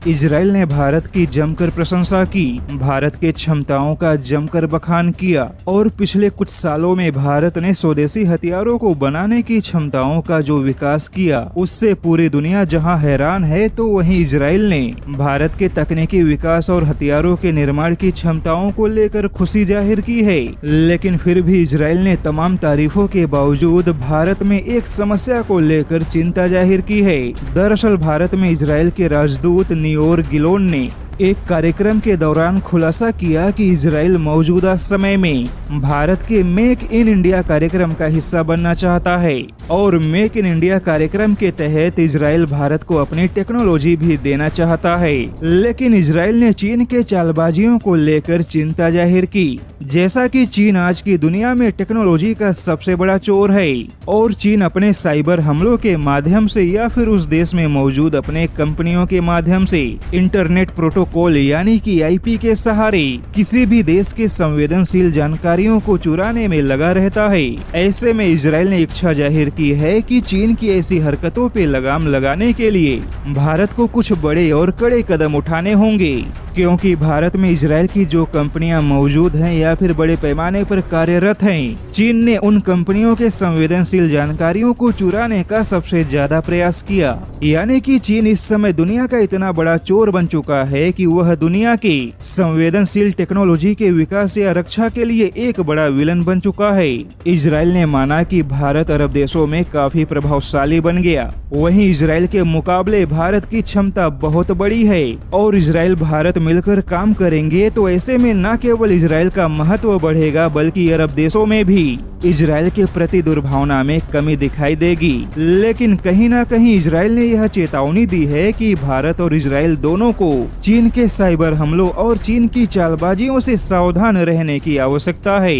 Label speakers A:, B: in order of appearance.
A: Israel ने भारत की जमकर प्रशंसा की, भारत के क्षमताओं का जमकर बखान किया और पिछले कुछ सालों में भारत ने स्वदेशी हथियारों को बनाने की क्षमताओं का जो विकास किया उससे पूरी दुनिया जहां हैरान है, तो वहीं इजराइल ने भारत के तकनीकी विकास और हथियारों के निर्माण की क्षमताओं को लेकर खुशी जाहिर की है। लेकिन फिर भी इजराइल ने तमाम तारीफों के बावजूद भारत में एक समस्या को लेकर चिंता जाहिर की है। दरअसल भारत में इजराइल के राजदूत नियोर गिलोन ने एक कार्यक्रम के दौरान खुलासा किया कि इजराइल मौजूदा समय में भारत के मेक इन इंडिया कार्यक्रम का हिस्सा बनना चाहता है और मेक इन इंडिया कार्यक्रम के तहत इजराइल भारत को अपनी टेक्नोलॉजी भी देना चाहता है। लेकिन इजराइल ने चीन के चालबाजियों को लेकर चिंता जाहिर की। जैसा कि चीन आज की दुनिया में टेक्नोलॉजी का सबसे बड़ा चोर है और चीन अपने साइबर हमलों के माध्यम से या फिर उस देश में मौजूद अपने कंपनियों के माध्यम से इंटरनेट प्रोटोकॉल यानी कि आईपी के सहारे किसी भी देश के संवेदनशील जानकारियों को चुराने में लगा रहता है। ऐसे में इजराइल ने इच्छा जाहिर की है कि चीन की ऐसी हरकतों पे लगाम लगाने के लिए भारत को कुछ बड़े और कड़े कदम उठाने होंगे, क्योंकि भारत में इजराइल की जो कंपनियां मौजूद हैं या फिर बड़े पैमाने पर कार्यरत हैं, चीन ने उन कंपनियों के संवेदनशील जानकारियों को चुराने का सबसे ज्यादा प्रयास किया। यानी कि चीन इस समय दुनिया का इतना बड़ा चोर बन चुका है कि वह दुनिया के संवेदनशील टेक्नोलॉजी के विकास या रक्षा के लिए एक बड़ा विलन बन चुका है। इजराइल ने माना कि भारत अरब देशों में काफी प्रभावशाली बन गया, वहीं इजराइल के मुकाबले भारत की क्षमता बहुत बड़ी है और इजराइल भारत मिलकर काम करेंगे तो ऐसे में न केवल इजराइल का महत्व बढ़ेगा बल्कि अरब देशों में भी इजराइल के प्रति दुर्भावना में कमी दिखाई देगी। लेकिन कहीं न कहीं इजराइल ने यह चेतावनी दी है कि भारत और इजराइल दोनों को चीन के साइबर हमलों और चीन की चालबाजियों से सावधान रहने की आवश्यकता है।